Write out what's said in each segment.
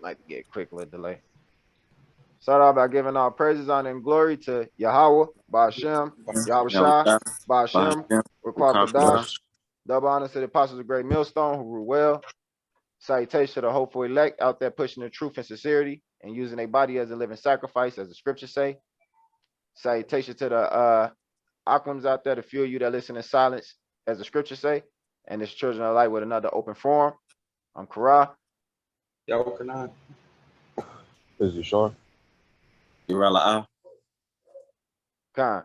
Like to get a quick little delay. Start off by giving all praises, honor, and glory to Yahweh, Ba'ashem, Yahweh Yeah, we Shai, got behind Ba'ashem, him. We Raquah call for that. Kadash. Double honor to the apostles of Great Millstone who rule well. Salutation to the hopeful elect out there pushing the truth and sincerity and using their body as a living sacrifice, as the scriptures say. Salutation to the Aquams out there, the few of you that listen in silence, as the scriptures say. And it's children of light with another open forum. I'm Kara. Yo, Kanan. Is you sure? You rely Khan.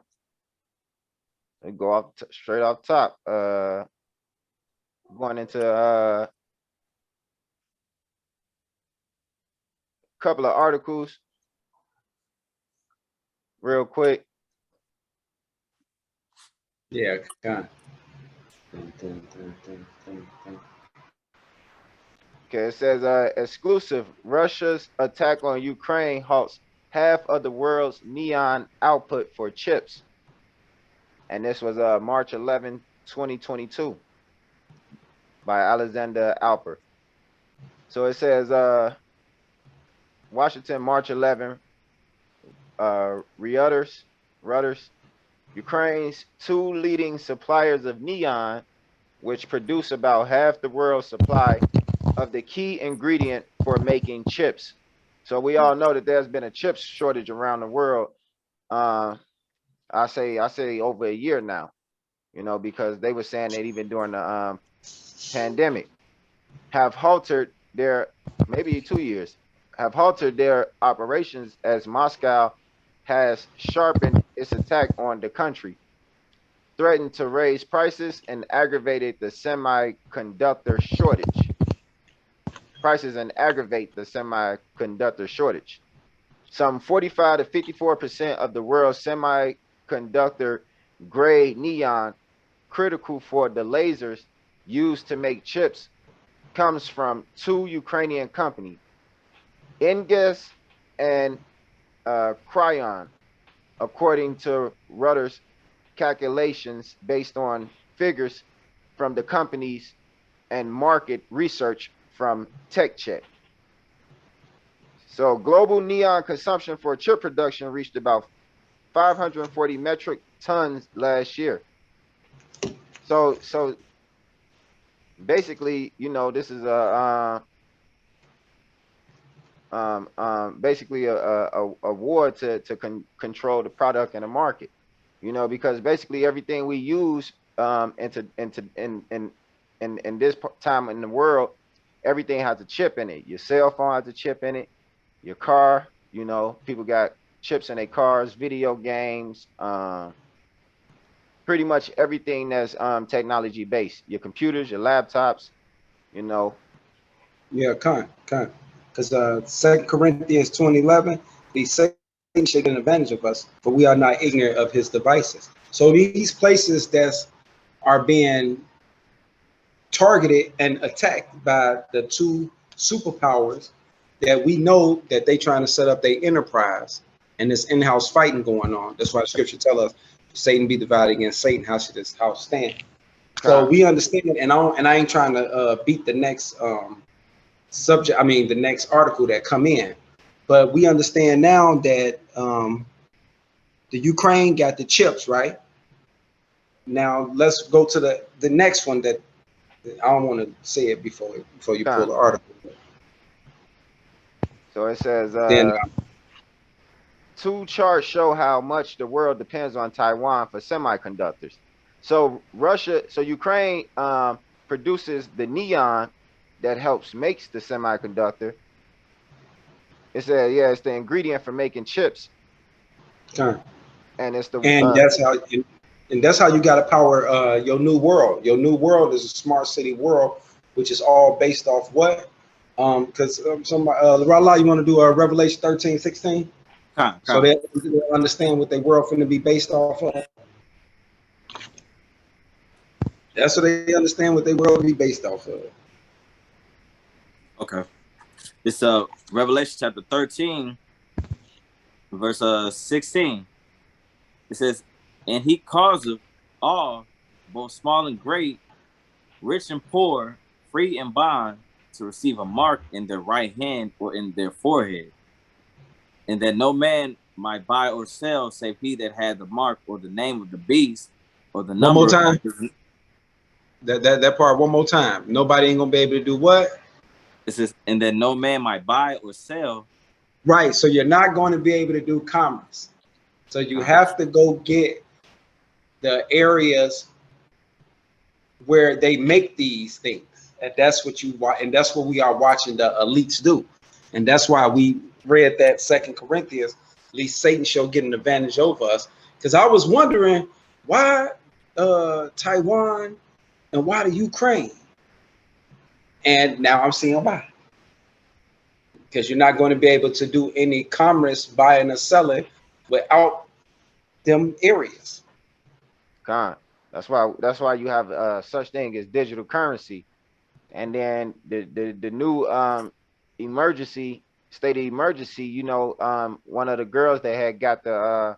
We go off straight off top. Going into a couple of articles real quick. Yeah, Kanan. Okay, it says exclusive. Russia's attack on Ukraine halts half of the world's neon output for chips. And this was March 11, 2022 by Alexander Alper. So it says Washington, March 11, Reuters, Ukraine's two leading suppliers of neon, which produce about half the world's supply of the key ingredient for making chips. So we all know that there's been a chip shortage around the world. I say over a year now, because they were saying that even during the pandemic, have halted their maybe 2 years, have halted their operations as Moscow has sharpened its attack on the country, threatened to raise prices, and aggravated the semiconductor shortage. Some 45 to 54% of the world's semiconductor grade neon, critical for the lasers used to make chips, comes from two Ukrainian companies, Inges and Cryon, according to Reuters calculations based on figures from the companies and market research from TechCheck. So global neon consumption for chip production reached about 540 metric tons last year. So basically, this is basically a war to control the product and the market, because basically everything we use in this time in the world, everything has a chip in it. Your cell phone has a chip in it. Your car, people got chips in their cars, video games, pretty much everything that's technology based. Your computers, your laptops, Yeah, Kanan. Because 2 Corinthians 20:11, these Satan should take advantage of us, for we are not ignorant of his devices. So these places that are being targeted and attacked by the two superpowers that we know that they trying to set up their enterprise and this in-house fighting going on. That's why the scripture tell us, Satan be divided against Satan, how should this house stand? So we understand, and I ain't trying to beat the next subject. I mean, the next article that come in, but we understand now that the Ukraine got the chips, right? Now let's go to the next one that I don't want to say it before you pull the article. So it says Then two charts show how much the world depends on Taiwan for semiconductors. So Ukraine produces the neon that helps makes the semiconductor. It said, yeah, it's the ingredient for making chips. And it's the that's how you got to power your new world. Your new world is a smart city world, which is all based off what? Because somebody, Rala, you want to do a Revelation 13:16? So they understand what their world finna be based off of. That's what they understand what their world be based off of. Okay. It's Revelation chapter 13, verse 16. It says, and he causeth all, both small and great, rich and poor, free and bond, to receive a mark in their right hand or in their forehead, and that no man might buy or sell save he that had the mark or the name of the beast or the One more number. time. That part one more time. Nobody ain't gonna be able to do what? It says, and that no man might buy or sell. Right. So you're not going to be able to do commerce. So you have to go get the areas where they make these things, and that's what you want, and that's what we are watching the elites do, and that's why we read that 2 Corinthians. At least Satan shall get an advantage over us, because I was wondering why Taiwan and why the Ukraine, and now I'm seeing why. Because you're not going to be able to do any commerce buying or selling without them areas. That's why you have such thing as digital currency, and then the new emergency state of emergency. You know, one of the girls that had got the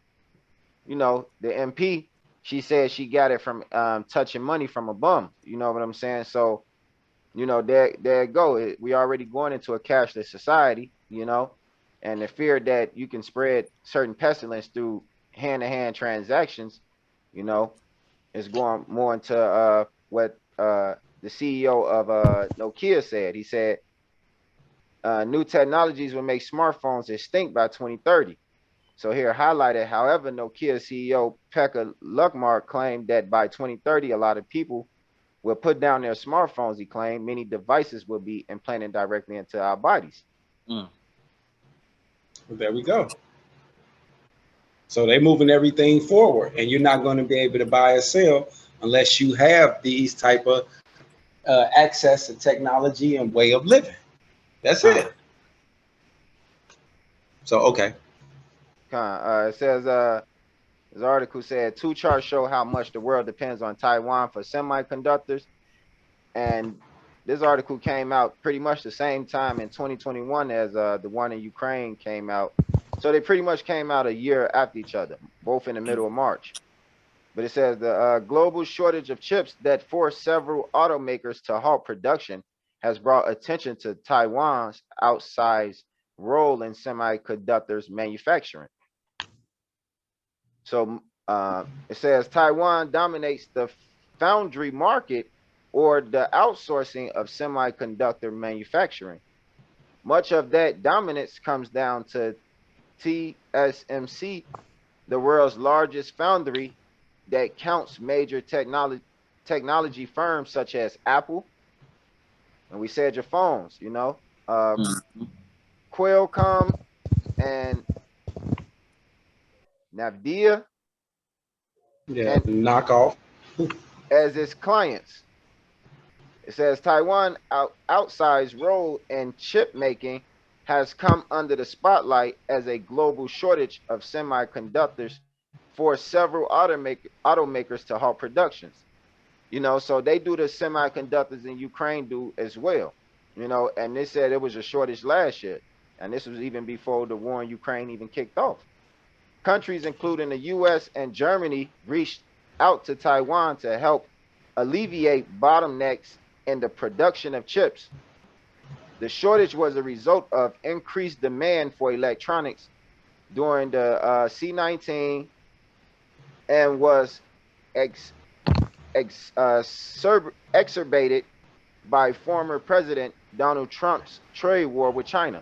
you know, the MP, she said she got it from touching money from a bum. You know what I'm saying? So, you know, there it go. We already going into a cashless society, you know, and the fear that you can spread certain pestilence through hand-to-hand transactions, you know, is going more into what the CEO of Nokia said. He said new technologies will make smartphones extinct by 2030. So here highlighted, however, Nokia CEO Pekka Luckmark claimed that by 2030, a lot of people will put down their smartphones. He claimed many devices will be implanted directly into our bodies. Well, there we go. So they're moving everything forward, and you're not going to be able to buy or sell unless you have these type of access to technology and way of living. That's it. So, okay. It says, this article said, two charts show how much the world depends on Taiwan for semiconductors. And this article came out pretty much the same time in 2021 as the one in Ukraine came out. So they pretty much came out a year after each other, both in the middle of March. But it says the global shortage of chips that forced several automakers to halt production has brought attention to Taiwan's outsized role in semiconductors manufacturing. So it says Taiwan dominates the foundry market or the outsourcing of semiconductor manufacturing. Much of that dominance comes down to TSMC, the world's largest foundry that counts major technology firms such as Apple, and we said your phones, you know, Qualcomm and Nvidia, and knockoff as its clients. It says Taiwan outsized role in chip making has come under the spotlight as a global shortage of semiconductors for several automakers to halt productions. You know, so they do the semiconductors in Ukraine do as well. You know, and they said it was a shortage last year, and this was even before the war in Ukraine even kicked off. Countries including the U.S. and Germany reached out to Taiwan to help alleviate bottlenecks in the production of chips. The shortage was a result of increased demand for electronics during the C-19 and was exacerbated by former President Donald Trump's trade war with China.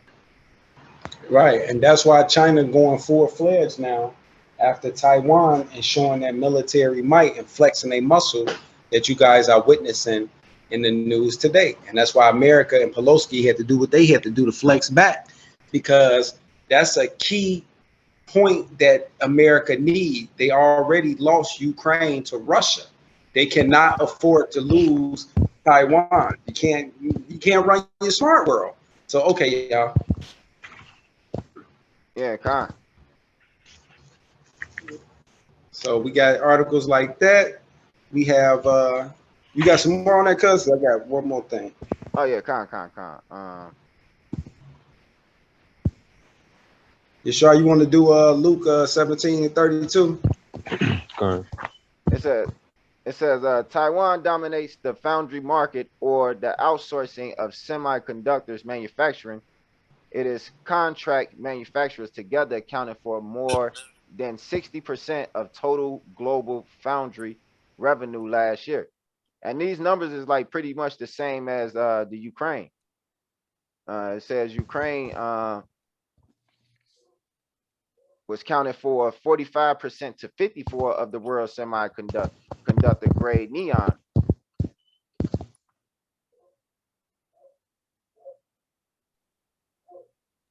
Right, and that's why China going full-fledged now after Taiwan and showing that military might and flexing a muscle that you guys are witnessing in the news today. And that's why America and Pelosi had to do what they had to do to flex back, because that's a key point that America need. They already lost Ukraine to Russia. They cannot afford to lose Taiwan. You can't run your smart world. So okay, y'all. Yeah, Con. So we got articles like that. We have you got some more on that, cuz? I got one more thing. Oh yeah, Con. You sure you want to do Luke 17:32? Con. It It says Taiwan dominates the foundry market or the outsourcing of semiconductors manufacturing. It is contract manufacturers together accounting for more than 60% of total global foundry revenue last year. And these numbers is like pretty much the same as the Ukraine. It says Ukraine was counted for 45% to 54 of the world's semiconductor grade neon.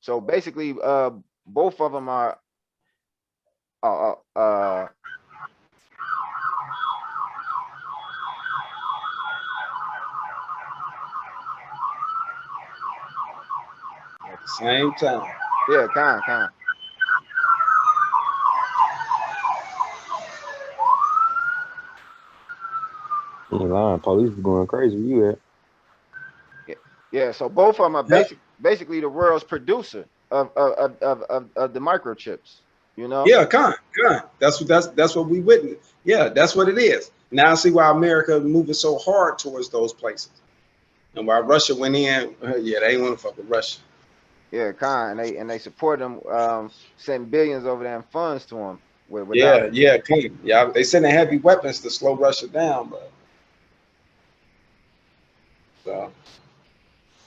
So basically, both of them are uh, uh, At the same time. yeah, kind. You ain't lying. Police was going crazy. Where you at? Yeah, so both of them are Yep. basically the world's producer of the microchips. You know? Yeah, con. That's what we witnessed. Yeah, that's what it is. Now I see why America is moving so hard towards those places, and why Russia went in. Yeah, they ain't want to fuck with Russia. Yeah, and they support them, send billions over there in funds to them without. Yeah, con. Yeah, they sending heavy weapons to slow Russia down, but so.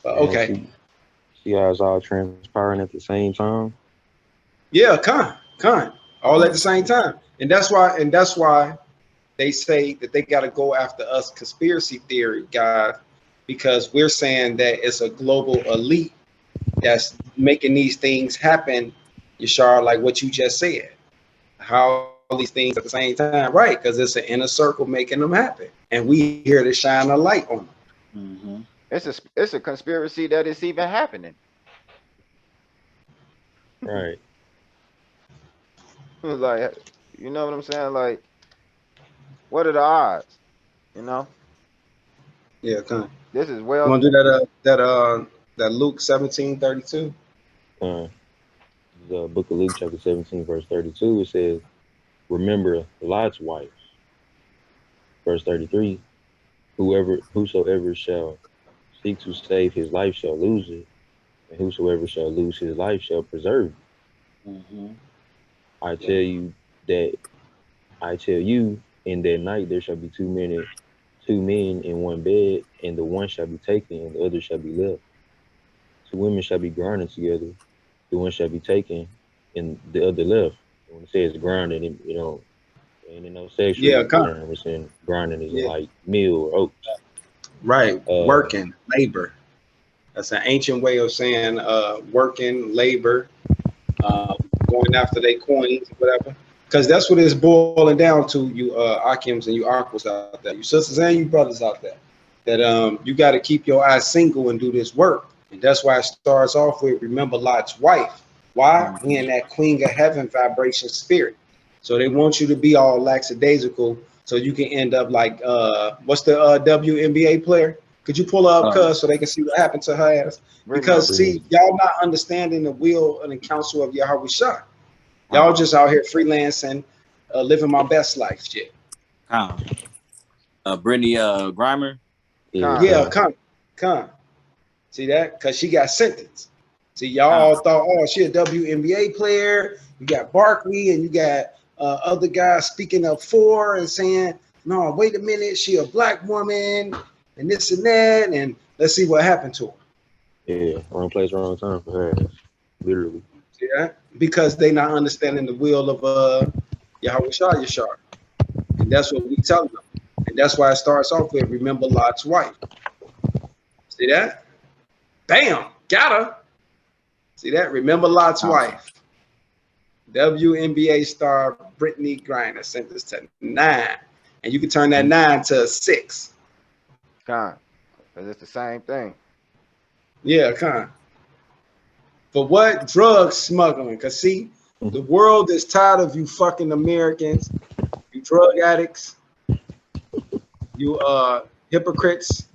But And okay. see how it's all transpiring at the same time. Yeah, con. All at the same time, and that's why they say that they got to go after us conspiracy theory guys, because we're saying that it's a global elite that's making these things happen, Yashar, like what you just said. How these things at the same time, right? Because it's an inner circle making them happen, and we here to shine a light on them. Mm-hmm. It's a conspiracy that it's even happening. Right. Like, you know what I'm saying? Like, what are the odds? You know, Yeah, come on. this is You well. want to do that Luke 17:32? The book of Luke, chapter 17, verse 32, it says, remember Lot's wife. Verse 33, whosoever shall seek to save his life shall lose it, and whosoever shall lose his life shall preserve it. Mm-hmm. I tell you that I tell you, in that night there shall be two men in one bed, and the one shall be taken, and the other shall be left. Two women shall be grinding together, the one shall be taken, and the other left. When it says grinding, ain't in no Yeah, sexual come. term. It's in grinding is in Yeah, like meal or oats. right. Uh, Working, labor. That's an ancient way of saying working, labor, going after their coins, whatever. Because that's what it's boiling down to, you Akims and you Aquas out there, you sisters and you brothers out there. That you got to keep your eyes single and do this work. And that's why it starts off with remember Lot's wife. Why? We in that Queen of Heaven vibration spirit. So they want you to be all lackadaisical so you can end up like what's the WNBA player? Could you pull her up, cuz, so they can see what happened to her ass? Brittany. Because see, y'all not understanding the will and the counsel of Yahweh Shah. Y'all Con. just out here freelancing, living my best life shit. Con. Brittany Grimer. yeah, Con. Yeah, come. See that? Because she got sentenced. See, y'all Con. thought, oh, she a WNBA player. You got Barkley and you got other guys speaking up for and saying, no, wait a minute, she a black woman and this and that. And let's see what happened to her. yeah, wrong place, wrong time for her. Literally. See that? Because they not understanding the will of Yahweh Shah Yashar. And that's what we tell them. And that's why it starts off with remember Lot's wife. See that? Bam, got her. See that? Remember Lot's wife. WNBA star Brittany Griner sentenced to 9. And you can turn that 9 to a 6. Con. Because it's the same thing. Yeah, con. For what? Drug smuggling. Because see, the world is tired of you fucking Americans, you drug addicts, you hypocrites.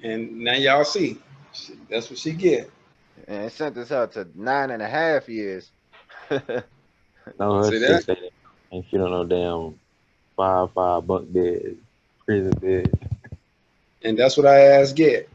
And now y'all see. That's what she get. And it sentenced her to 9.5 years. No, her See that? six. Ain't fit on no damn 5 bunk bed, prison bed. And that's what I asked get.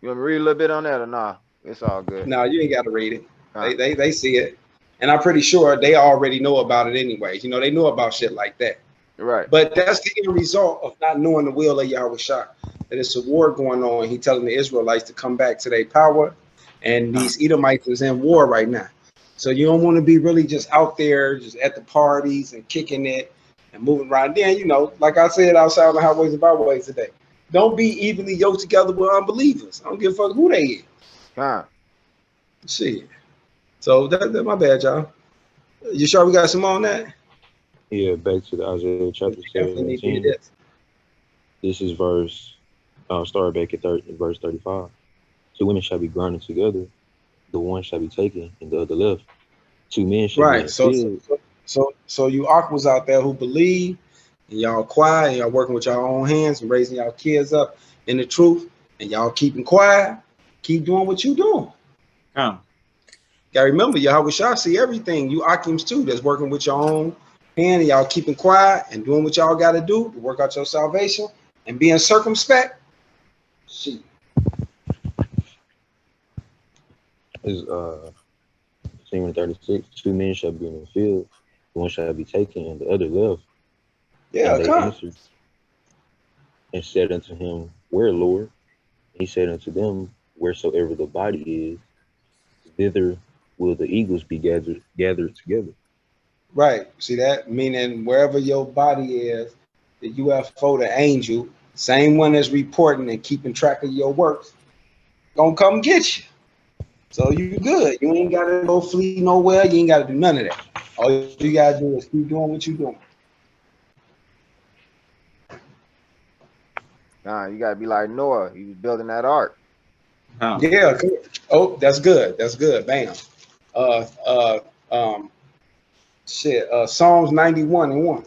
You want me to read a little bit on that or nah? It's all good. No, you ain't got to read it. Huh. They see it, and I'm pretty sure they already know about it anyways. You know, they know about shit like that. Right. But that's the end result of not knowing the will of Yahweh Shah. That it's a war going on. He telling the Israelites to come back to their power, and these Edomites is in war right now. So you don't want to be really just out there, just at the parties and kicking it and moving around. Then, you know, like I said, outside of the highways and byways today, don't be evenly yoked together with unbelievers. I don't give a fuck who they is. Huh. Shit. So that's my bad, y'all. You sure we got some on that? Yeah, back to the Isaiah chapter Definitely need to do 17. this. This is start back at verse 35. 2 women shall be grinding together, the one shall be taken and the other left. 2 men shall be in Right. the So field. you aquas out there who believe, and y'all quiet, and y'all working with y'all own hands and raising y'all kids up in the truth, and y'all keeping quiet, keep doing what you doing. Huh. Gotta remember, Yahweh Shah see everything. You Akims too, that's working with your own hand, and y'all keeping quiet and doing what y'all gotta do to work out your salvation and being circumspect. Shit. Is 36. 2 men shall be in the field, the one shall be taken and the other left. Yeah, And they come. answered and said unto him, Where, Lord? He said unto them, Wheresoever the body is, thither will the eagles be gathered together. Right. See that? Meaning wherever your body is, the UFO, the angel, same one that's reporting and keeping track of your works, gonna come get you. So you good. You ain't gotta go flee nowhere. You ain't gotta do none of that. All you gotta do is keep doing what you're doing. Nah, you gotta be like Noah. He was building that ark. Huh. Yeah. Good. Oh, that's good. That's good. Bam. Uh uh um Psalms 91:1.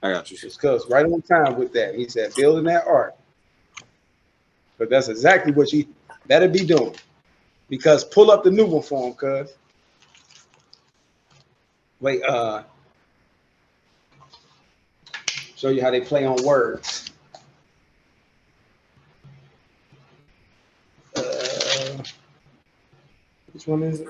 I got you. Just cause right on time with that. He said building that ark. But that's exactly what you better be doing. Because pull up the new one for him, cuz. Wait, show you how they play on words. Which one is it?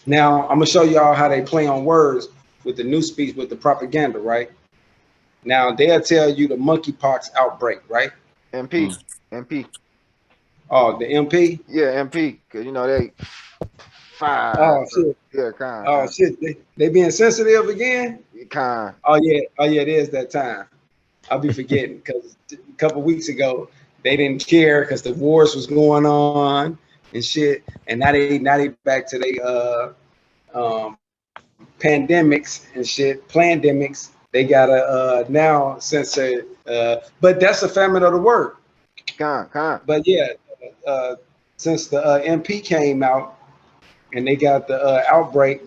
Now, I'm gonna show y'all how they play on words with the new speech with the propaganda, right? Now, they'll tell you the monkeypox outbreak, right? MP. MP. Oh, the MP? Yeah, MP. Cause you know they fire. Oh, shit. Yeah, Oh, shit. They being sensitive again? kind. Oh, yeah. Oh, yeah, it is that time. I'll be forgetting because a couple weeks ago, they didn't care because the wars was going on and shit. And now they back to the pandemics and shit, plandemics. They gotta now censor, but that's a famine of the word. Kind. But yeah, since the MP came out and they got the outbreak,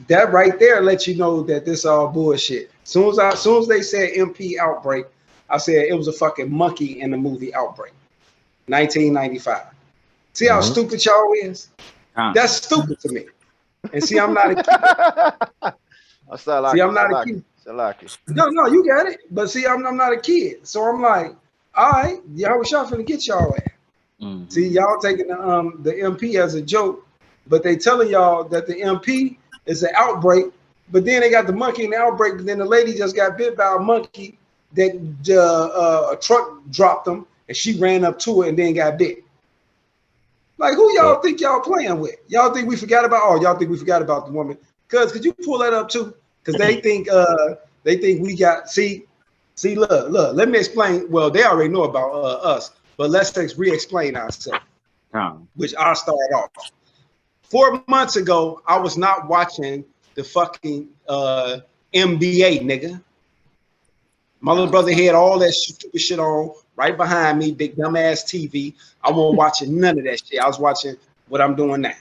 that right there lets you know that this all bullshit. Soon as they said MP outbreak, I said it was a fucking monkey in the movie Outbreak, 1995. See how stupid y'all is? That's stupid to me. And see, I'm not a kid. See, I'm not a kid. No, you got it. But see, I'm not a kid. So I'm like, all right, y'all was finna get y'all at. Mm-hmm. See, y'all taking the MP as a joke, but they telling y'all that the MP is an outbreak, but then they got the monkey in the outbreak, but then the lady just got bit by a monkey that a truck dropped them and she ran up to it and then got bit. Like, who y'all think y'all playing with? Y'all think we forgot about? Y'all think we forgot about the woman? Cause could you pull that up too? Because they think we got see. Look. Let me explain. Well, they already know about us, but let's re-explain ourselves. Which I'll start off. 4 months ago, I was not watching the fucking NBA, nigga. My little brother had all that stupid shit on right behind me, big dumbass TV. I wasn't watching none of that shit. I was watching what I'm doing now.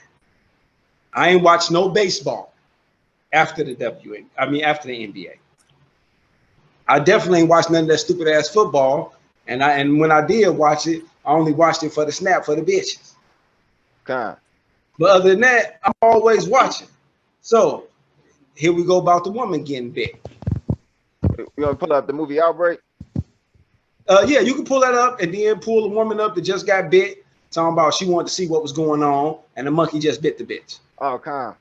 I ain't watched no baseball after the after the NBA. I definitely ain't watched none of that stupid ass football. And when I did watch it, I only watched it for the snap for the bitches. Con. But other than that, I'm always watching. So here we go about the woman getting bit. You want to pull up the movie Outbreak? Yeah, you can pull that up and then pull the woman up that just got bit, talking about she wanted to see what was going on, and the monkey just bit the bitch. Oh, con.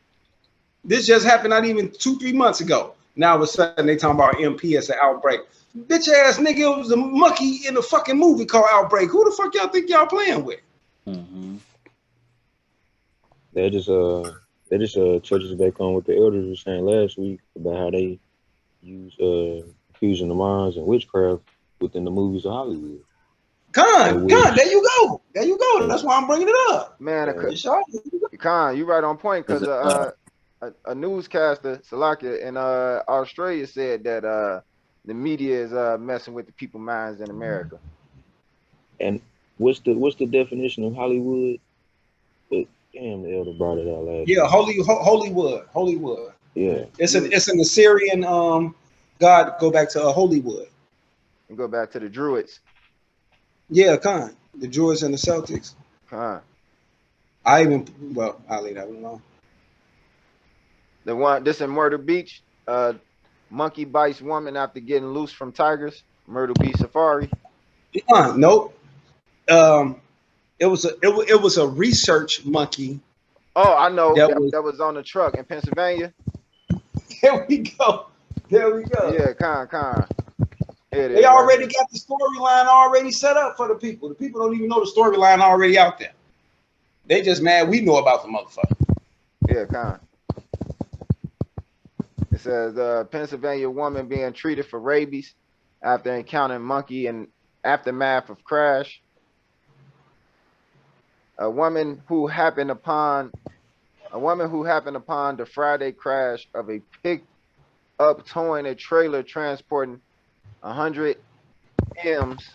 This just happened not even 2-3 months ago. Now all of a sudden they talking about MP as an outbreak. Bitch ass nigga, it was a monkey in a fucking movie called Outbreak. Who the fuck y'all think y'all playing with? Mm-hmm. That just touches back on what the elders were saying last week about how they use confusion of minds and witchcraft within the movies of Hollywood. Con, there you go. There you go. That's why I'm bringing it up. Man, Yeah. Con, you right on point because a newscaster, Salakia, in Australia said that the media is messing with the people's minds in America. And what's the definition of Hollywood? But damn, the elder brought it out last. Yeah, Holywood. Yeah, It's an Assyrian god. Go back to Holywood. And go back to the Druids. Yeah, Con. The Druids and the Celtics. Con. I'll leave that one alone. The one this in Myrtle Beach, monkey bites woman after getting loose from tigers. Myrtle Beach Safari. Nope. It was a research monkey. Oh, I know that was on the truck in Pennsylvania. There we go. Yeah, con. They already got the storyline already set up for the people. The people don't even know the storyline already out there. They just mad we know about the motherfucker. Yeah, con. It says Pennsylvania woman being treated for rabies after encountering monkey in aftermath of crash. A woman who happened upon the Friday crash of a pick-up towing a trailer transporting 100 M's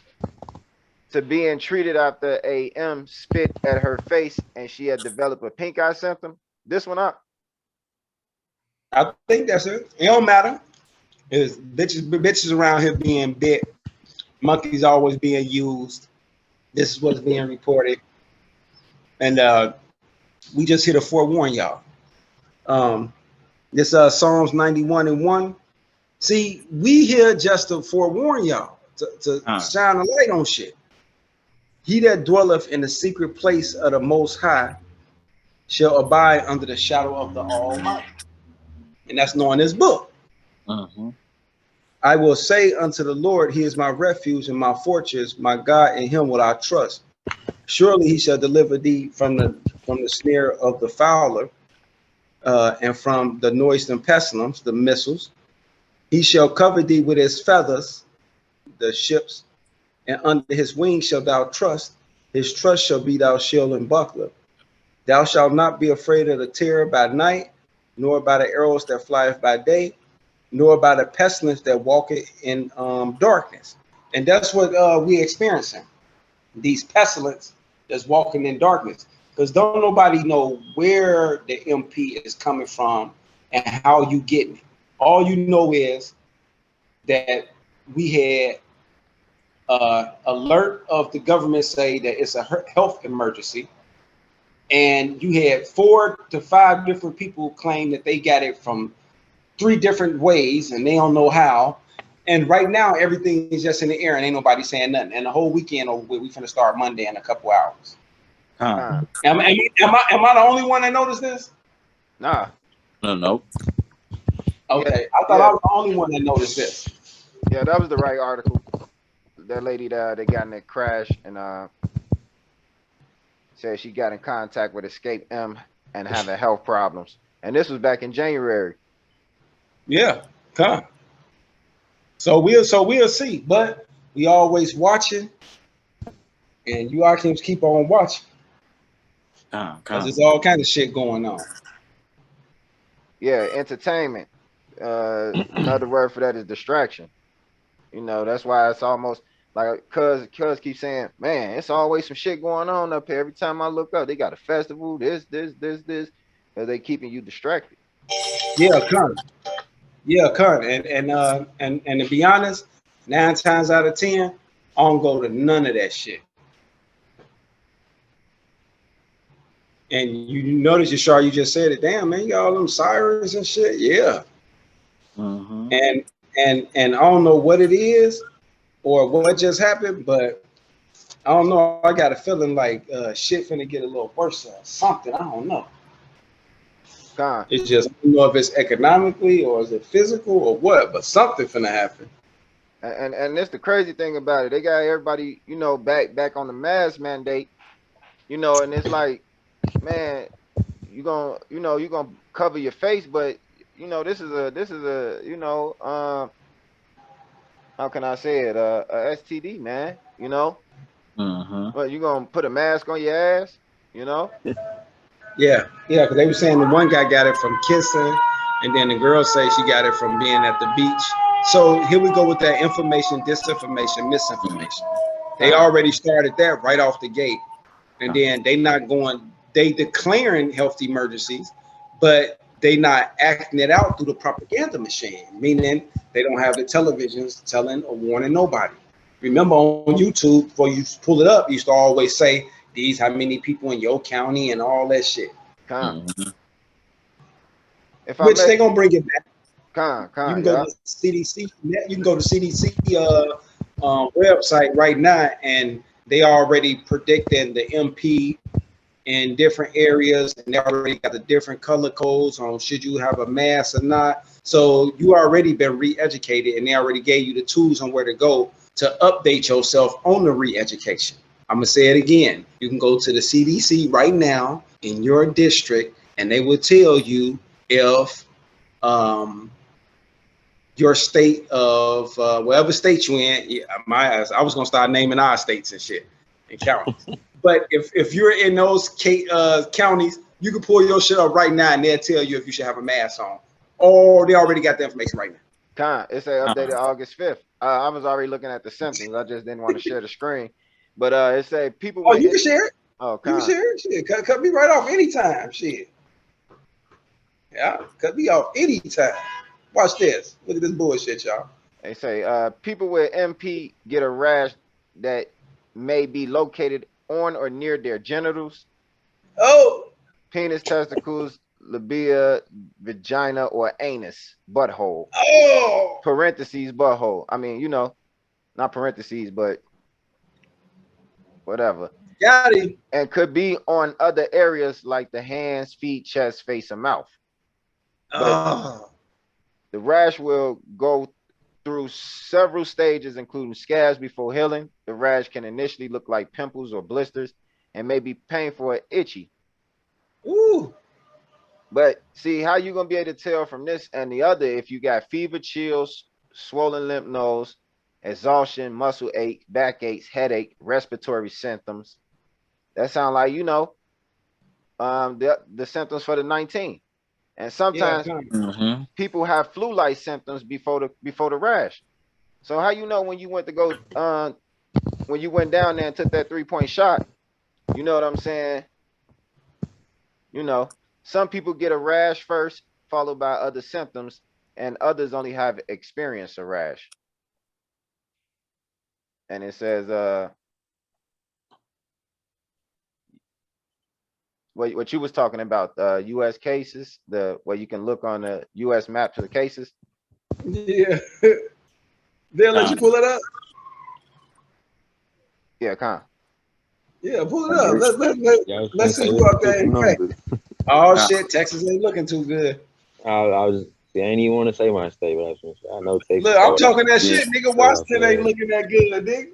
to being treated after a M spit at her face and she had developed a pink eye symptom. This one up. I think that's it. It don't matter. It's bitches around here being bit. Monkeys always being used. This is what's being reported. And we just here to forewarn y'all. This Psalms 91:1. See, we here just to forewarn y'all, to shine a light on shit. He that dwelleth in the secret place of the Most High shall abide under the shadow of the Almighty. And that's known in this book. Mm-hmm. I will say unto the Lord, he is my refuge and my fortress, my God, in him will I trust. Surely he shall deliver thee from the snare of the fowler, and from the noisome pestilence, the missiles. He shall cover thee with his feathers, the ships, and under his wings shalt thou trust. His trust shall be thy shield and buckler. Thou shalt not be afraid of the terror by night, nor by the arrows that flieth by day, nor by the pestilence that walketh in darkness. And that's what we experiencing. These pestilence that's walking in darkness. Because don't nobody know where the MP is coming from and how you getting it. All you know is that we had alert of the government say that it's a health emergency. And you had 4 to 5 different people claim that they got it from 3 different ways and they don't know how. And right now, everything is just in the air and ain't nobody saying nothing. And the whole weekend over with, we finna start Monday in a couple hours. Am I the only one that noticed this? Nah. No. Okay, I thought I was the only one that noticed this. Yeah, that was the right article. That lady that they got in that crash and said she got in contact with Escape M and having health problems. And this was back in January. Yeah, come. So we'll see. But we always watching, and you all can keep on watching. Because there's all kind of shit going on. Yeah, entertainment. Another word for that is distraction. You know, that's why it's almost like cuz keep saying, man, it's always some shit going on up here. Every time I look up, they got a festival, this, because they keeping you distracted. Yeah, come. Yeah, come. And to be honest, 9 times out of 10, I don't go to none of that shit. And you notice, Yashar, you just said it. Damn, man, you got all them sirens and shit. Yeah. Mm-hmm. And I don't know what it is or what just happened, but I don't know. I got a feeling like shit finna get a little worse or something. I don't know. Con. It's just I don't know if it's economically or is it physical or what, but something finna happen. And that's the crazy thing about it. They got everybody, back on the mask mandate, and it's like, man, you gonna cover your face, but this is a, how can I say it? A STD, man, Mm-hmm. but you gonna put a mask on your ass, you know? Yeah, yeah, because they were saying the one guy got it from kissing, and then the girl say she got it from being at the beach. So here we go with that information, disinformation, misinformation. They Con, already started that right off the gate, and then they not going. They declaring health emergencies, but they not acting it out through the propaganda machine, meaning they don't have the televisions telling or warning nobody. Remember on YouTube, before you pull it up, you used to always say these how many people in your county and all that shit. con. Mm-hmm. If I Which may, they gonna bring it back. You can go yeah. to CDC. You can go to CDC website right now, and they already predicting the MP in different areas, and they already got the different color codes on should you have a mask or not. So you already been re-educated, and they already gave you the tools on where to go to update yourself on the re-education. I'm gonna say it again. You can go to the CDC right now in your district, and they will tell you if um, your state of whatever state you in. Yeah, I was gonna start naming our states and shit and counties. But if you're in those counties, you can pull your shit up right now, and they'll tell you if you should have a mask on. Or they already got the information right now. Con, it's a updated August 5th. I was already looking at the symptoms. I just didn't want to share the screen. But it say people Oh, with you can share it. oh, You can con. share it. Shit, cut me right off anytime. Shit. Yeah, cut me off anytime. Watch this. Look at this bullshit, y'all. They say people with MP get a rash that may be located on or near their genitals, Oh, penis, testicles, labia, vagina, or anus, butthole. oh, Parentheses, butthole. I mean, not parentheses, but whatever. got him. And could be on other areas like the hands, feet, chest, face, and mouth. But Oh, the rash will go through several stages, including scabs before healing. The rash can initially look like pimples or blisters and may be painful or itchy. ooh. But see, how you gonna be able to tell from this and the other if you got fever, chills, swollen lymph nodes, exhaustion, muscle ache, backaches, headache, respiratory symptoms? That sound like the symptoms for the 19. And Yeah, sometimes come. Mm-hmm. people have flu-like symptoms before the rash. So how you know when you went to go when you went down there and took that 3-point shot, you know what I'm saying? Some people get a rash first, followed by other symptoms, and others only have experienced a rash. And it says what you was talking about, US cases, the where you can look on the US map to the cases. Yeah. They'll let you pull it up. Yeah, con. Yeah, pull it up. Yeah, I was gonna Let's see say, who let's out get there the in fact. numbers. Oh shit, Texas ain't looking too good. I was, see, I ain't even want to say my state, but I was gonna say, I know Texas Look, I'm got talking that Yeah. shit, nigga. cut off Washington ain't fast. looking that good, nigga.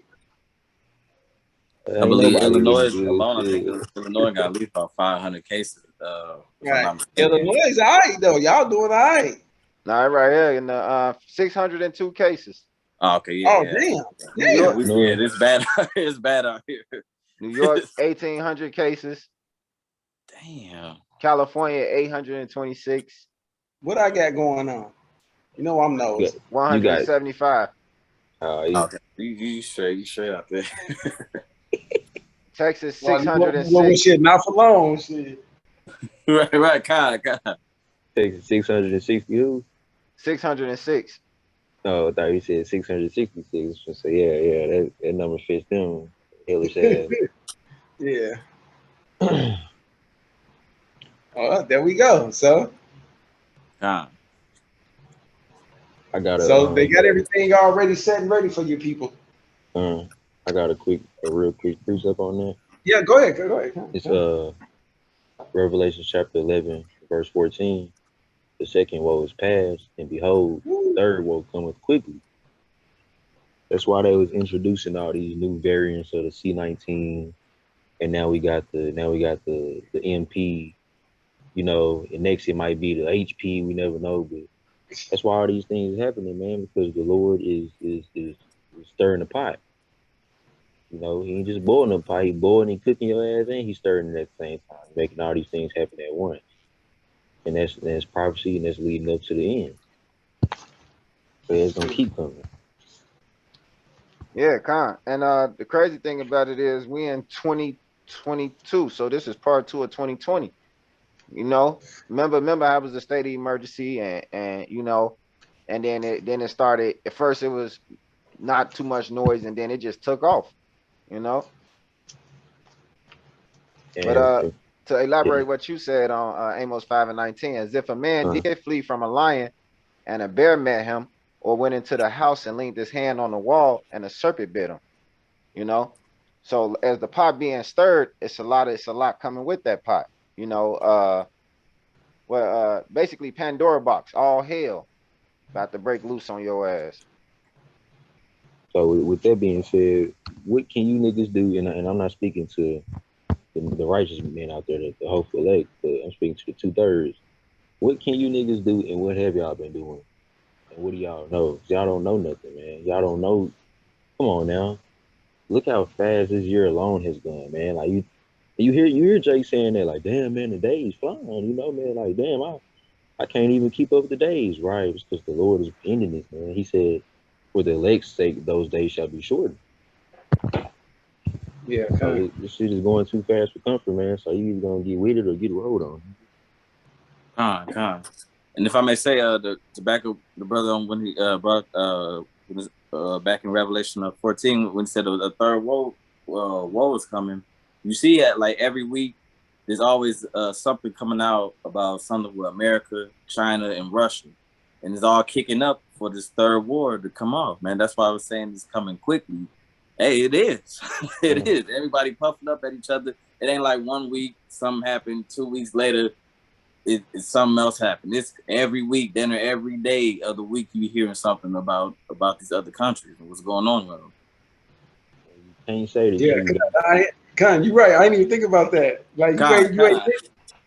I Ain't believe nobody looking Illinois good. alone. I think Shit. Illinois got at least about 500 cases, if I'm Right. not mistaken. Illinois is all right though. Y'all doing all right. Now right here in the 602 cases. Oh, okay, Oh yeah, damn. New yeah. York, Damn. Yeah, it's bad. It's bad out here. New York, 1,800 cases. Damn. California, 826. What I got going on? You know I'm You nosy. got, you got 175. Okay, you straight out there. Texas, Well, what 606. shit, not for long, shit. right, kind of. Texas 660 who? 606. Oh, I thought you said 666. So yeah, that number fits them. Hellish ass. Yeah. Oh, there we go. So Con. I got so they a got everything already set and ready for you people. I got a real quick precept on that. Yeah, go ahead. Go ahead. It's Revelation chapter 11, verse 14. The second woe is past, and behold, the Woo. third woe cometh quickly. That's why they was introducing all these new variants of the C19, and now we got the MP. You know, and next it might be the HP. We never know, but that's why all these things happening, man. Because the Lord is stirring the pot. You know, he ain't just boiling the pot. He boiling and cooking your ass, and he's stirring it at the same time, making all these things happen at once. And that's prophecy, and that's leading up to the end. So it's gonna keep coming. Yeah, con. And the crazy thing about it is we in 2022, so this is part 2 of 2020. You know, remember, I was a state of emergency, and you know, and then it started. At first, it was not too much noise, and then it just took off. You know, but And to yeah, elaborate what you said on Amos 5:19, as if a man uh, did flee from a lion and a bear met him, or went into the house and leaned his hand on the wall and a serpent bit him. You know, so as the pot being stirred, it's a lot coming with that pot. You know, basically Pandora box, all hell about to break loose on your ass. so with that being said, what can you niggas do? And I'm not speaking to the righteous men out there, the hopeful elect, but I'm speaking to the 2/3. What can you niggas do, and what have y'all been doing? And what do y'all know? 'Cause y'all don't know nothing, man. Y'all don't know. Come on now. Look how fast this year alone has gone, man. Like you hear Jake saying that, like, damn man, the days flying, you know, man, like damn, I can't even keep up with the days, right? It's because the Lord is ending it, man. He said, for the elect's sake, those days shall be shortened. Yeah, So kind. this shit is going too fast for comfort, man. So you either gonna get with it or get rolled on. Con. And if I may say, the tobacco, the brother when he brought back in Revelation 14 when he said a third woe is coming. You see it like every week. There's always something coming out about something with America, China, and Russia, and it's all kicking up for this third war to come off. Man, that's why I was saying it's coming quickly. Hey, it is. It is. Everybody puffing up at each other. It ain't like 1 week something happened, 2 weeks later it's something else happened. It's every week, then or every day of the week you hearing something about these other countries and what's going on with them. You can't say that Yeah, you're right. I didn't even think about that. Like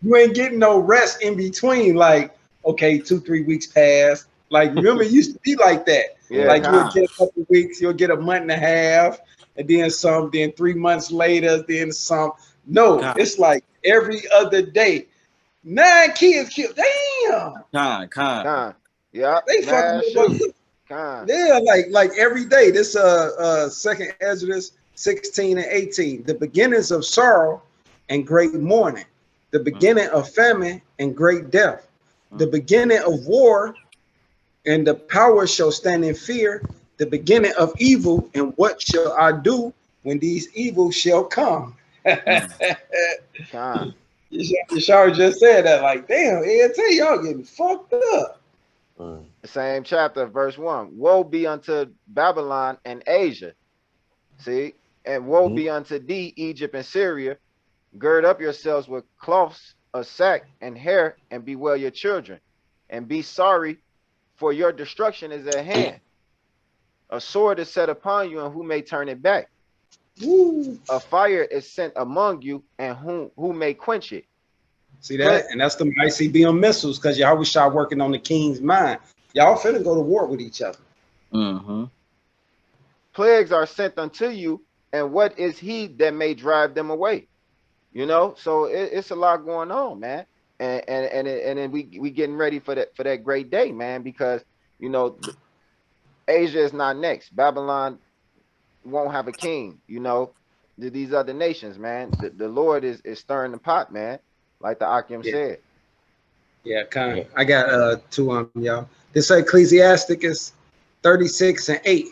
you ain't getting no rest in between. Like, okay, 2-3 weeks pass. Like, remember, it used to be like that. Yeah, Like, you would con. get a couple weeks, you'll get a month and a half, and then some. Then 3 months later, then some. No, it's like every other day. 9 kids killed. Damn, Con. Yeah, they fucking mass up. shooting. Con. Yeah, like every day. This second Exodus 16 and 18. The beginnings of sorrow and great mourning, the beginning of famine and great death, the beginning of war, and the power shall stand in fear, the beginning of evil, and what shall I do when these evils shall come? Con. Yashar just said that, like, damn, ENT, y'all getting fucked up. The same chapter, verse 1. Woe be unto Babylon and Asia. See? And woe be unto thee, Egypt and Syria. Gird up yourselves with cloths of sack and hair, and bewail your children, and be sorry, for your destruction is at hand. A sword is set upon you, and who may turn it back? Woo. A fire is sent among you, and who may quench it? See that? And that's the ICBM missiles, because y'all was start working on the king's mind. Y'all finna go to war with each other. Plagues are sent unto you, and what is he that may drive them away? You know, so it's a lot going on, man. And then we getting ready for that great day, man, because you know Asia is not next. Babylon won't have a king, you know. These other nations, man. The Lord is stirring the pot, man, like the Akim said. Yeah, kind of. I got two on y'all. This Ecclesiasticus 36 and 8.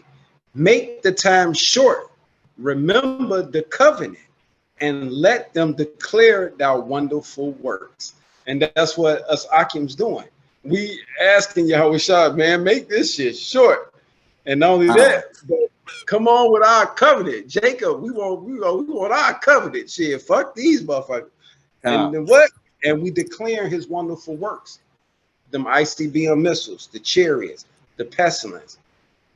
Make the time short. Remember the covenant, and let them declare thy wonderful works. And that's what us Akim's doing. We asking Yahweh Shah, man, make this shit short. And not only that, but come on with our covenant. Jacob, we want our covenant. Shit, fuck these motherfuckers. And then what? And we declare his wonderful works. Them ICBM missiles, the chariots, the pestilence,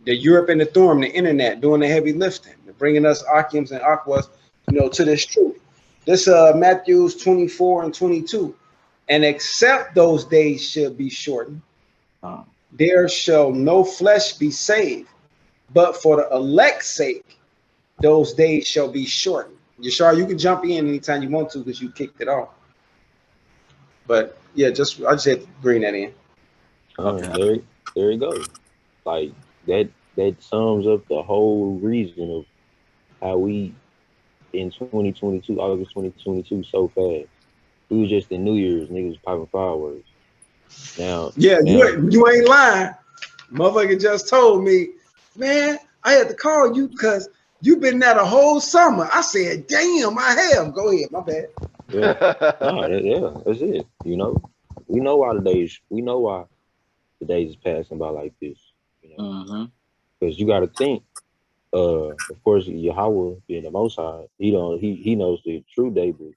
the Europe and the Thorm, the internet doing the heavy lifting, bringing us Akims and Aquas, to this truth. This Matthews 24 and 22. And except those days shall be shortened, there shall no flesh be saved, but for the elect's sake, those days shall be shortened. Yashar, you can jump in anytime you want to because you kicked it off. But yeah, I just had to bring that in. There you go. Like that sums up the whole reason of how we in 2022, August 2022, so fast. We was just in New Year's, niggas popping fireworks. Now, you ain't lying. Motherfucker just told me, man, I had to call you because you've been there the whole summer. I said, damn, I have. Go ahead, my bad. Yeah, that's it. We know why the days is passing by like this. Because you got to think. Of course, Yahweh being the Most High, he knows the true day, but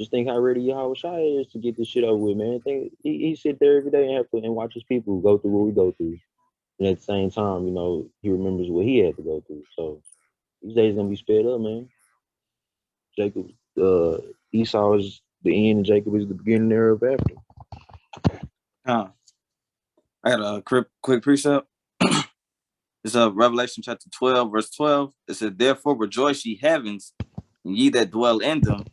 just think how ready Yahweh Shai is to get this shit over with, man. Think he sit there every day and watch his people go through what we go through, and at the same time, he remembers what he had to go through. So these days gonna be sped up, man. Jacob, Esau is the end, and Jacob is the beginning thereof after. I had a quick precept. It's Revelation chapter 12, verse 12. It said, therefore rejoice ye heavens, and ye that dwell in them.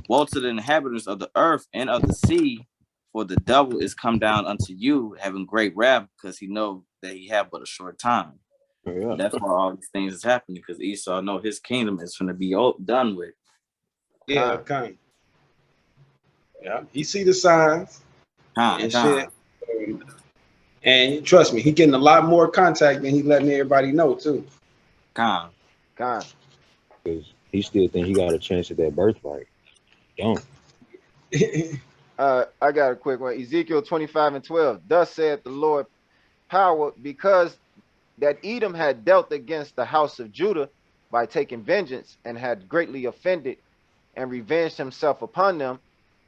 Woe to the inhabitants of the earth and of the sea, for the devil is come down unto you, having great wrath, because he know that he have but a short time. Yeah. That's why all these things is happening, because Esau know his kingdom is going to be done with. Yeah, kind. Yeah, he see the signs and shit. And trust me, he getting a lot more contact than he letting everybody know too. Because he still think he got a chance at that birthright. Don't. I got a quick one. Ezekiel 25 and 12. Thus saith the Lord power, because that Edom had dealt against the house of Judah by taking vengeance and had greatly offended and revenged himself upon them.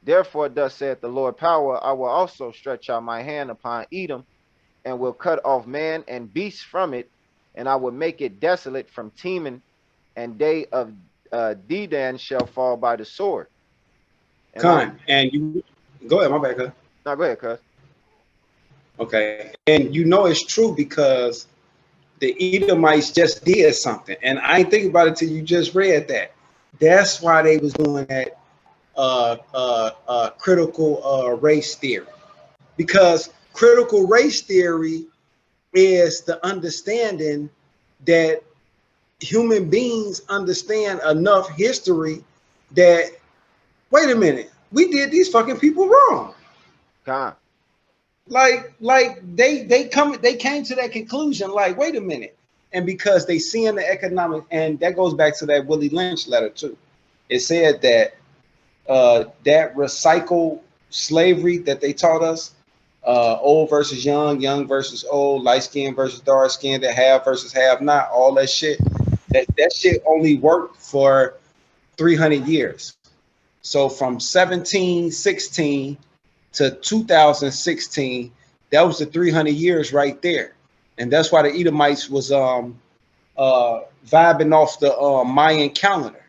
Therefore, thus saith the Lord power, I will also stretch out my hand upon Edom and will cut off man and beast from it, and I will make it desolate from Teman, and they of Dedan shall fall by the sword. And you go ahead, my bad, cuz. No, go ahead, cuz. Okay, and it's true because the Edomites just did something, and I ain't think about it till you just read that. That's why they was doing that critical race theory, because critical race theory is the understanding that human beings understand enough history that, wait a minute, we did these fucking people wrong. Like they came to that conclusion, like, wait a minute. And because they see in the economic, and that goes back to that Willie Lynch letter too. It said that that recycled slavery that they taught us, old versus young, young versus old, light skin versus dark skin, that have versus have not, all that shit. That shit only worked for 300 years. So from 1716 to 2016, that was the 300 years right there. And that's why the Edomites was vibing off the Mayan calendar.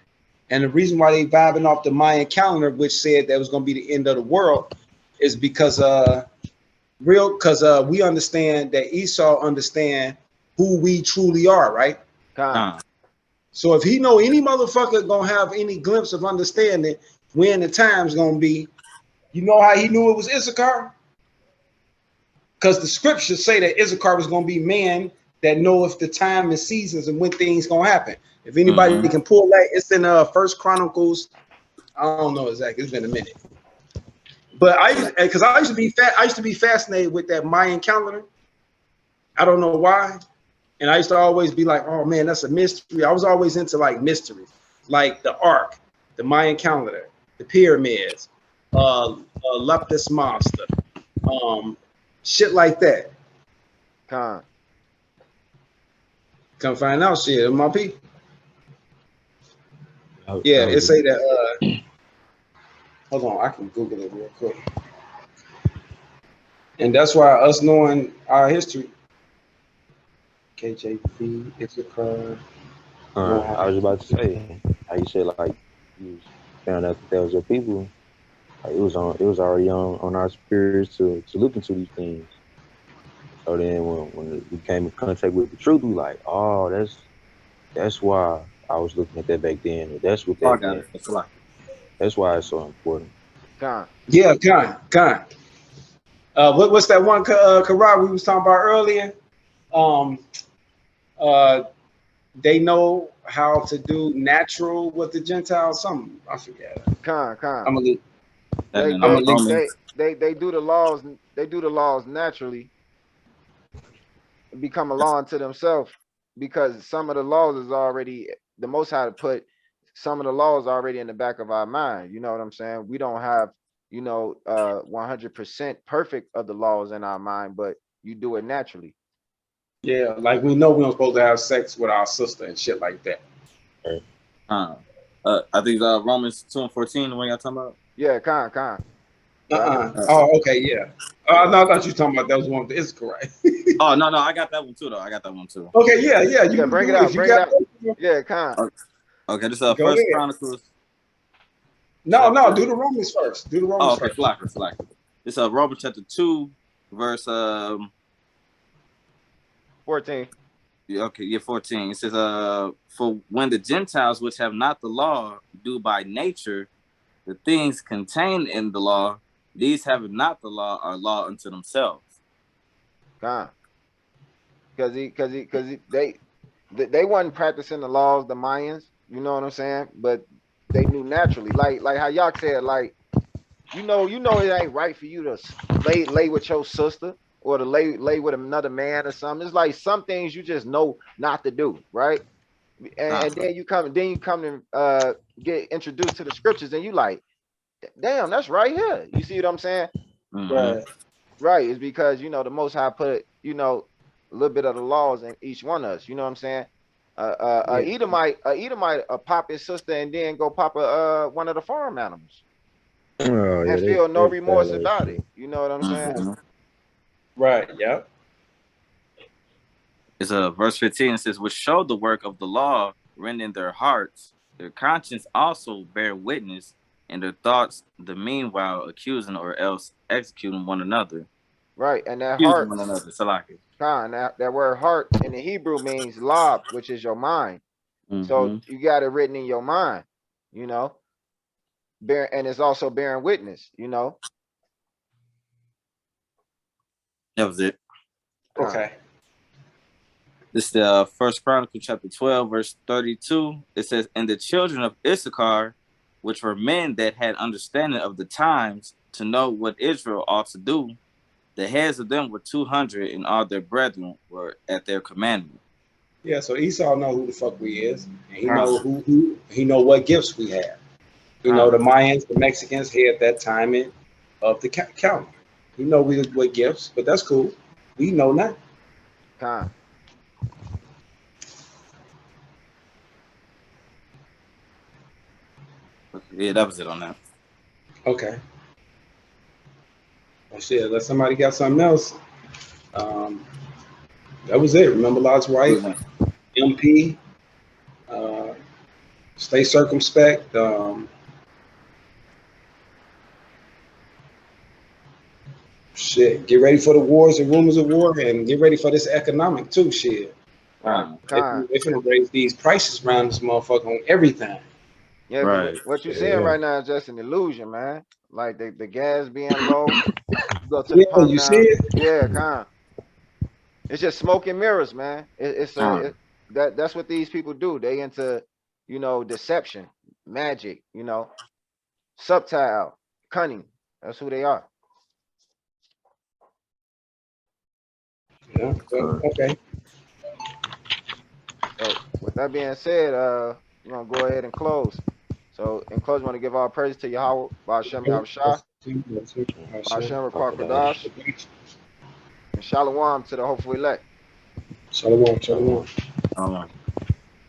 And the reason why they vibing off the Mayan calendar, which said that was going to be the end of the world, is because we understand that Esau understand who we truly are, right? So if he know any motherfucker gonna have any glimpse of understanding when the time's gonna be, you know how he knew it was Issachar? Because the scriptures say that Issachar was gonna be man that knoweth the time and seasons and when things gonna happen. If anybody can pull that, it's in First Chronicles. I don't know exactly. It's been a minute. But I used to be fascinated with that Mayan calendar. I don't know why. And I used to always be like, oh man, that's a mystery. I was always into like mysteries, like the Ark, the Mayan calendar, the pyramids, Leptis Monster, shit like that. Con. Come find out shit, my people. I Yeah, it was say that. Hold on, I can Google it real quick. And that's why us knowing our history, KJP, it's a crime. I was about to say how you said like you found out that that was your people. Like it was already on our spirits to look into these things. So then when we came in contact with the truth, we like, oh, that's why I was looking at that back then. Or that's what Oh, I that got meant. it. It's like That's why it's so important. Con. Yeah, kind. What's that one Karat we was talking about earlier? Um, uh, they know how to do natural with the Gentiles. Something I forget. Con. I'm gonna that They in they Romans. they do the laws. They do the laws naturally, become a law unto themselves, because some of the laws is already the Most High put some of the laws already in the back of our mind. You know what I'm saying? We don't have 100% perfect of the laws in our mind, but you do it naturally. yeah, like we know we don't supposed to have sex with our sister and shit like that. Right? I think Romans 2:14, the one y'all talking about. Yeah, con. Yeah. Oh, okay, yeah. No, I thought you were talking about that was one of the is correct. Oh no, I got that one too though. I got that one too. Okay, yeah. You Yeah, can bring it do out. if you Bring it got. out. Yeah, con. Okay, this Go First ahead. Chronicles. No, Chapter. do the Romans first. Do the Oh, Romans okay, first. slacker. This Romans chapter 2, verse 14. yeah, okay, yeah, 14. It says, for when the Gentiles which have not the law do by nature the things contained in the law, these having not the law are law unto themselves. Con. Because they wasn't practicing the laws, the Mayans. You know what I'm saying? But they knew naturally, like how y'all said, like it ain't right for you to lay with your sister or to lay with another man or something. It's like some things you just know not to do, right? And then you come and get introduced to the scriptures, and you like, damn, that's right here. You see what I'm saying? Mm-hmm. Right. It's because the Most High put a little bit of the laws in each one of us. You know what I'm saying? Yeah. Edomite pop his sister and then go pop one of the farm animals Oh yeah, and feel no that's remorse bad about it. shit. You know what I'm saying? Mm-hmm. Right. Yep. It's verse 15. It says, which show the work of the law rend in their hearts, their conscience also bear witness, and their thoughts the meanwhile accusing or else executing one another. Right. And that Accusing heart, one another. Salaki. that word heart in the Hebrew means lob, which is your mind. So Mm-hmm. you got it written in your mind, you know, and it's also bearing witness. That was it. Okay. This is the First Chronicle chapter 12, verse 32. It says, and the children of Issachar, which were men that had understanding of the times to know what Israel ought to do, the heads of them were 200, and all their brethren were at their commandment. Yeah. So Esau know who the fuck we is, and he know who he know what gifts we have. The Mayans, the Mexicans had that timing of the calendar. He know what gifts, but that's cool. We know now. Con. Yeah, that was it on that. Okay. Well, shit. Unless somebody got something else. That was it. Remember Lot's wife, MP. Uh, stay circumspect. Shit. Get ready for the wars and rumors of war, and get ready for this economic too. Shit. Con. They're gonna raise these prices around this motherfucker on everything. Yeah, because Right. what you're seeing Yeah. right now is just an illusion, man. Like the gas being low, you go to the Yeah, pump you see now. it? Yeah, con. It's just smoke and mirrors, man. That's what these people do. They into deception, magic, subtle, cunning. That's who they are. Yeah. So, okay. So with that being said, we're gonna go ahead and close. So in closing, I want to give all praise to Yahweh, Ba'ashem Yahushua, Ba'ashem Rakwa Kodash, and Shalom to the hopeful elect. Shalom, shalom. All right.